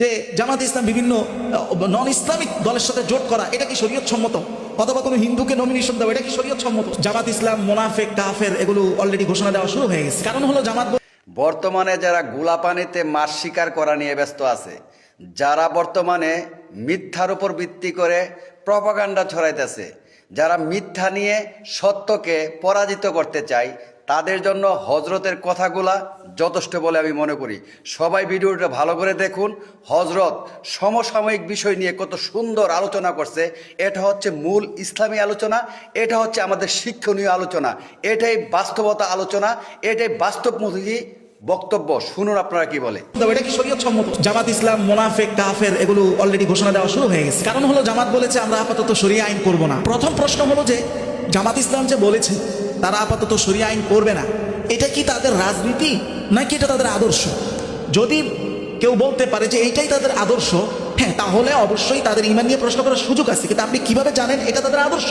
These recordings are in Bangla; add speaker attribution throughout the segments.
Speaker 1: যে জামাত ইসলাম বিভিন্ন নন ইসলামিক দলের সাথে জোট করা এটা কি শরীয়ত সম্মত, অথবা কোনো হিন্দুকে নমিনেশন দেওয়া এটা কি শরীয়ত সম্মত? জামাত ইসলাম মুনাফিক কাফের এগুলো অলরেডি ঘোষণা দেওয়া শুরু হয়ে গেছে। কারণ হলো জামাত
Speaker 2: বর্তমানে যারা গোলাপানিতে মাছ শিকার করা নিয়ে ব্যস্ত আছে, যারা বর্তমানে মিথ্যার উপর ভিত্তি করে প্রপাগান্ডা ছড়াইতেছে, যারা মিথ্যা নিয়ে সত্যকে পরাজিত করতে চায়, তাদের জন্য হজরতের কথাগুলা যথেষ্ট বলে আমি মনে করি। সবাই ভিডিওটা ভালো করে দেখুন। হজরত সমসাময়িক বিষয় নিয়ে কত সুন্দর আলোচনা করছে। এটা হচ্ছে মূল ইসলামী আলোচনা, এটা হচ্ছে আমাদের শিক্ষণীয় আলোচনা, এটাই বাস্তবতা আলোচনা, এটাই বাস্তবমুখী বক্তব্য। শুনুন আপনারা কি বলে।
Speaker 1: এটা কি শরীয়ত সম্মত? জামাত ইসলাম মুনাফিক কাফের এগুলো অলরেডি ঘোষণা দেওয়া শুরু হয়ে গেছে। কারণ হলো জামাত বলেছে আমরা আপাতত শরিয়া আইন করব না। প্রথম প্রশ্ন হলো যে জামাত ইসলাম যে বলেছে তারা আপাতত শরিয়া আইন করবে না, এটা কি তাদের রাজনীতি নাকি এটা তাদের আদর্শ? যদি কেউ বলতে পারে যে এইটাই তাদের আদর্শ, হ্যাঁ, তাহলে অবশ্যই তাদের ঈমান নিয়ে প্রশ্ন করার সুযোগ আছে। কিন্তু আপনি কিভাবে জানেন এটা তাদের আদর্শ?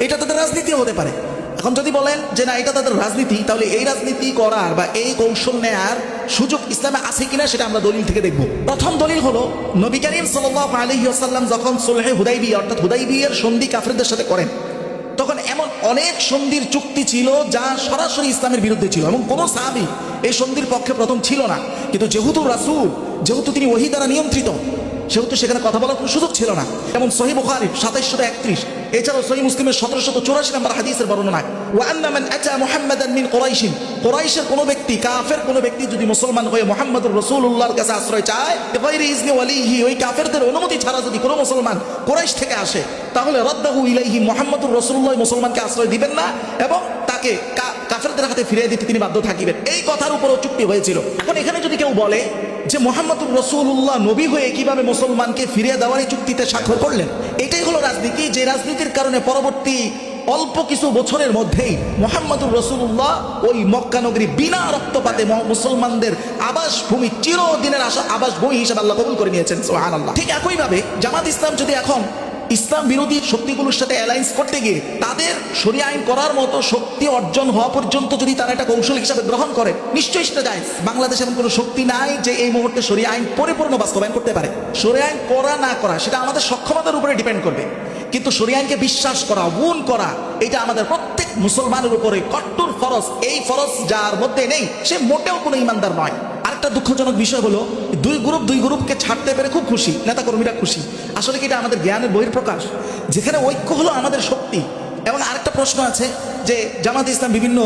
Speaker 1: এটা তাদের রাজনীতিও হতে পারে। এখন যদি বলেন যে না এটা তাদের রাজনীতি, তাহলে এই রাজনীতি করার বা এই কৌশল নেয়ার সুযোগ ইসলামে আছে কিনা সেটা আমরা দলিল থেকে দেখব। প্রথম দলিল হলো নবী করিম সাল্লাল্লাহু আলাইহি ওয়াসাল্লাম যখন সুলহে হুদাইবিয়া অর্থাৎ হুদাইবিয়ার সন্ধি কাফেরদের সাথে করেন, তখন এমন অনেক সন্ধির চুক্তি ছিল যা সরাসরি ইসলামের বিরুদ্ধে ছিল এবং কোনো সাহাবী এই সন্ধির পক্ষে প্রথম ছিল না। কিন্তু যেহেতু রাসূল, যেহেতু তিনি ওহী দ্বারা নিয়ন্ত্রিত, সেহেতু সেখানে কথা বলার কোনো সুযোগ ছিল না। যেমন সহিহ বুখারীর 2731, এছাড়াও সহিহ মুসলিমের 1784 নম্বর হাদিসের বর্ণনা, ওয়া আন্না মান আতা মুহাম্মাদান মিন কুরাইশ, কুরাইশের কোনো ব্যক্তি, কাফের কোনো ব্যক্তি যদি মুসলমান হয়ে মুহাম্মদুর রাসূলুল্লাহর কাছে আশ্রয় চায়, বিগাইরি ইজনি ওয়ালিহি, ওই কাফেরদের অনুমতি ছাড়া যদি কোনো মুসলমান কুরাইশ থেকে আসে, তাহলে রাদ্দাহু ইলাইহি, মুহাম্মদুর রাসূলুল্লাহ মুসলমানকে আশ্রয় দিবেন না এবং তাকে কাফেরদের হাতে ফিরিয়ে দিতে তিনি বাধ্য থাকিবেন। এই কথার উপরও চুক্তি হয়েছিল। এখন এখানে যদি কেউ বলে যে মুহাম্মদুর রাসূলুল্লাহ নবী হয়ে কিভাবে মুসলমানকে ফিরিয়ে দেওয়ার এই চুক্তিতে স্বাক্ষর করলেন, এটাই হলো রাজনীতি। যে রাজনীতির কারণে পরবর্তী অল্প কিছু বছরের মধ্যেই মুহাম্মদুর রাসূলুল্লাহ ওই মক্কা নগরী বিনা রক্তপাতে মুসলমানদের আবাসভূমি, চিরদিনের আবাসভূমি হিসেবে আল্লাহ কবুল করে নিয়েছেন। সুবহানাল্লাহ। ঠিক একইভাবে জামাত ইসলাম যদি এখন ইসলাম বিরোধী শক্তিগুলোর সাথে অ্যালায়েন্স করতে গিয়ে তাদের শরিয়া আইন করার মতো শক্তি অর্জন হওয়া পর্যন্ত যদি তারা একটা কৌশল হিসাবে গ্রহণ করে, নিশ্চয়ই সেটা যায়। বাংলাদেশে এমন কোনো শক্তি নাই যে এই মুহূর্তে শরিয়া আইন পরিপূর্ণ বাস্তবায়ন করতে পারে। শরিয়া আইন করা না করা সেটা আমাদের সক্ষমতার উপরে ডিপেন্ড করবে, কিন্তু শরিয়া আইনকে বিশ্বাস করা, গুণ করা, এটা আমাদের প্রত্যেক মুসলমানের উপরে কট্টর ফরজ। এই ফরজ যার মধ্যে নেই সে মোটেও কোনো ইমানদার নয়। আরেকটা দুঃখজনক বিষয় হলো দুই গ্রুপকে ছাড়তে পেরে খুব খুশি, নেতাকর্মীরা খুশি। আসলে কি এটা আমাদের জ্ঞানের বহিঃপ্রকাশ? যেখানে ঐক্য হলো আমাদের শক্তি। এবং আরেকটা প্রশ্ন আছে যে জামাত ইসলাম বিভিন্ন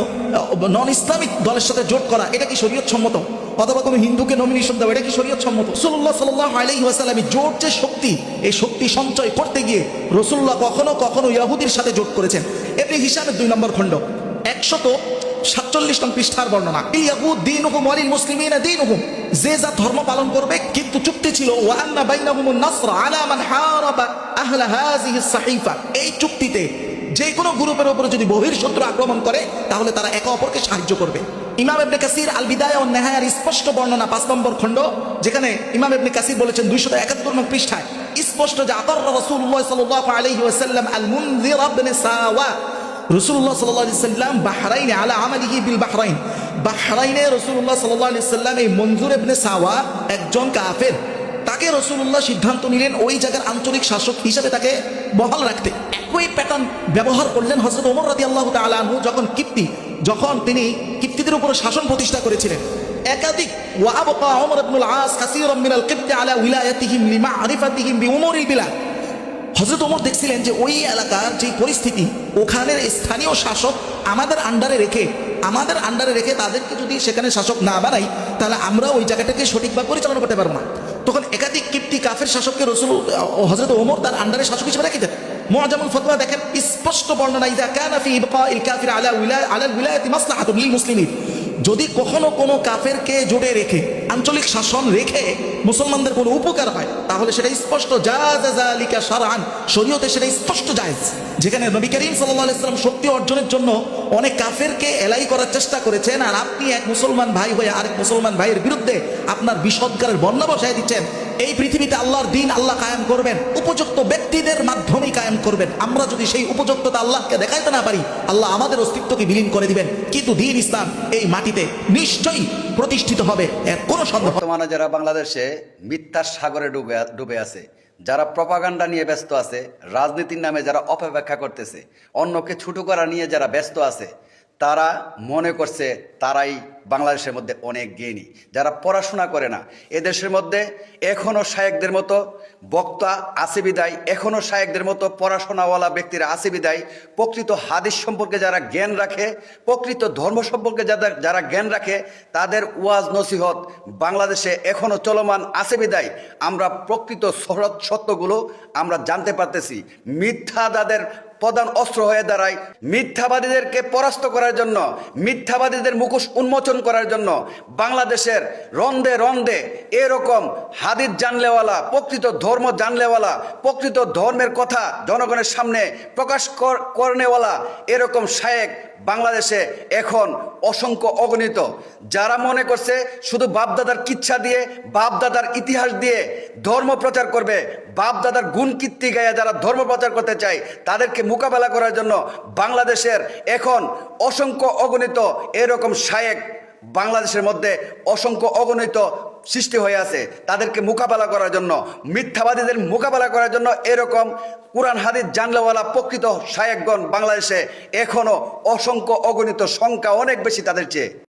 Speaker 1: নন ইসলামিক দলের সাথে জোট করা এটা কি শরীয়ত সম্মত, অথবা কোনো হিন্দুকে নমিনেশন দেওয়া এটা কি শরীয়ত সম্মত? রাসূলুল্লাহ সাল্লাল্লাহু আলাইহি ওয়াসাল্লাম জোট যে শক্তি, এই শক্তি সঞ্চয় করতে গিয়ে রাসূলুল্লাহ কখনো কখনো ইহুদির সাথে জোট করেছেন। ইবনে হিশামের 2 নম্বর খণ্ড 147 নং পৃষ্ঠার বর্ণনা, ইয়াহুদ দীনুহুম ওয়ালিল মুসলিমিনা দীনুহুম, যে যা ধর্ম পালন করবে, কিন্তু চুক্তি ছিল ওয়া আন্না বাইনাহুমুন নাসর আলা মান হারাবা আহলা হাযিহিস সাহিফা। এই চুক্তিতে যে কোনো গ্রুপের উপরে যদি বহির্শত্রু আক্রমণ করে তাহলে তারা একে অপরকে সাহায্য করবে। ইমাম ইবনে কাসির আল বিদায়া ওয়ান নিহায়ার স্পষ্ট বর্ণনা 5 নম্বর খণ্ড, যেখানে ইমাম ইবনে কাসির বলেছেন 271 নং পৃষ্ঠায় স্পষ্ট যে আতার রাসূলুল্লাহ সাল্লাল্লাহু আলাইহি ওয়াসাল্লাম আল মুনযির ইবনে সাওয়া, রাসূলুল্লাহ সাল্লাল্লাহু আলাইহি সাল্লাম বাহরাইনে আলা আমালিহি বিল বাহরাইন, বাহরাইনে রাসূলুল্লাহ সাল্লাল্লাহু আলাইহি সাল্লাম এই মনজুর ইবনে সাওয়া একজন কাফের, তাকে রাসূলুল্লাহ সিদ্ধান্ত নিলেন ওই জায়গার আঞ্চলিক শাসক হিসেবে তাকে বহাল রাখতে। একই প্যাটার্ন ব্যবহার করলেন হযরত ওমর রাদিয়াল্লাহু তাআলা আনহু, যখন তিনি কিপ্তিদের উপর শাসন প্রতিষ্ঠা করেছিলেন। একাধিক ওয়া আবকা ওমর ইবনুল আস কাসীরাম মিনাল কিবতি আলা উলায়াতিহিম লিমা'রিফাতিহিম বিউমুরিল বিলাদ। হযরত ওমর দেখছিলেন যে ওই এলাকার যে পরিস্থিতি, ওখানের স্থানীয় শাসক আমাদের আন্ডারে রেখে তাদেরকে যদি সেখানে শাসক না বানাই, তাহলে আমরা ওই জায়গাটাকে সঠিকভাবে পরিচালনা করতে পারবো না। তখন একাধিক কিপ্তি কাফের শাসককে হযরত ওমর তার আন্ডারে শাসক হিসেবে রেখে দেন। মুআজামুল ফতওয়া দেখেন স্পষ্ট বর্ণনা, ইযা কানা ফি ইবকাইল কাফির আলা উলায়াতি মাসলাহাতুন লিল মুসলিমিন, যদি কখনো কোনো কাফেরকে জোটে রেখে, আঞ্চলিক শাসন রেখে মুসলমানদের কোনো উপকার হয়, তাহলে সেটা স্পষ্ট জায়েজ যালিকা শারআন, শরীয়তে সেটা স্পষ্ট জায়েজ। যেখানে নবী করিম সাল্লাল্লাহু আলাইহি ওয়াসাল্লাম শক্তি অর্জনের জন্য অনেক কাফেরকে এলাই করার চেষ্টা করেছেন, আর আপনি এক মুসলমান ভাই হয়ে আরেক মুসলমান ভাইয়ের বিরুদ্ধে আপনার বিষদগারের বন্যা বসায় দিচ্ছেন, এই পৃথিবীতে আল্লাহর দিন আল্লাহ কায়েম করবেন উপযুক্ত ব্যক্তিদের মাধ্যমেই কায়েম করবেন। আমরা যদি সেই উপযুক্ততা আল্লাহকে দেখাইতে না পারি, আল্লাহ আমাদের অস্তিত্বকে বিলীন করে দিবেন। কিন্তু দিন ইসলাম এই মাটিতে নিশ্চয়ই প্রতিষ্ঠিত হবে, এর কোনো সন্দেহ।
Speaker 2: বর্তমানে যারা বাংলাদেশে মিথ্যার সাগরে ডুবে আছে, যারা প্রপাগান্ডা নিয়ে ব্যস্ত আছে, রাজনীতির নামে যারা অপব্যাখ্যা করতেছে, অন্যকে ছোট করা নিয়ে যারা ব্যস্ত আছে, তারা মনে করছে তারাই বাংলাদেশের মধ্যে অনেক জ্ঞানী। যারা পড়াশোনা করে না, এদেশের মধ্যে এখনও শায়েকদের মতো বক্তা আছে বিদায়, এখনও শায়েকদের মতো পড়াশোনাওয়ালা ব্যক্তিরা আছে বিদায়, প্রকৃত হাদিস সম্পর্কে যারা জ্ঞান রাখে, প্রকৃত ধর্ম সম্পর্কে যারা জ্ঞান রাখে, তাদের ওয়াজ নসিহত বাংলাদেশে এখনও চলমান আছে বিদায় আমরা প্রকৃত সত্যগুলো আমরা জানতে পারতেছি। মিথ্যা তাদের প্রধান অস্ত্র হয়ে দাঁড়ায়। মিথ্যাবাদীদেরকে পরাস্ত করার জন্য, মিথ্যাবাদীদের মুখোশ উন্মোচন করার জন্য বাংলাদেশের রন্দে রন্দে এরকম হাদিস জানলেওয়ালা, প্রকৃত ধর্ম জানলেওয়ালা, প্রকৃত ধর্মের কথা জনগণের সামনে প্রকাশ করনেওয়ালা এরকম শায়েক বাংলাদেশে এখন অসংখ্য অগণিত। যারা মনে করছে শুধু বাপদাদার কিচ্ছা দিয়ে, বাপদাদার ইতিহাস দিয়ে ধর্ম প্রচার করবে, বাপদাদার গুণ কীর্তি গায়ে যারা ধর্ম প্রচার করতে চায়, তাদেরকে মোকাবেলা করার জন্য বাংলাদেশের এখন অসংখ্য অগণিত এরকম শায়েক বাংলাদেশের মধ্যে অসংখ্য অগণিত সৃষ্টি হয়ে আছে। তাদেরকে মোকাবেলা করার জন্য, মিথ্যাবাদীদের মোকাবেলা করার জন্য এরকম কোরআন হাদিস জানলেওয়ালা প্রকৃত শায়েকগণ বাংলাদেশে এখনো অসংখ্য অগণিত, সংখ্যা অনেক বেশি তাদের চেয়ে।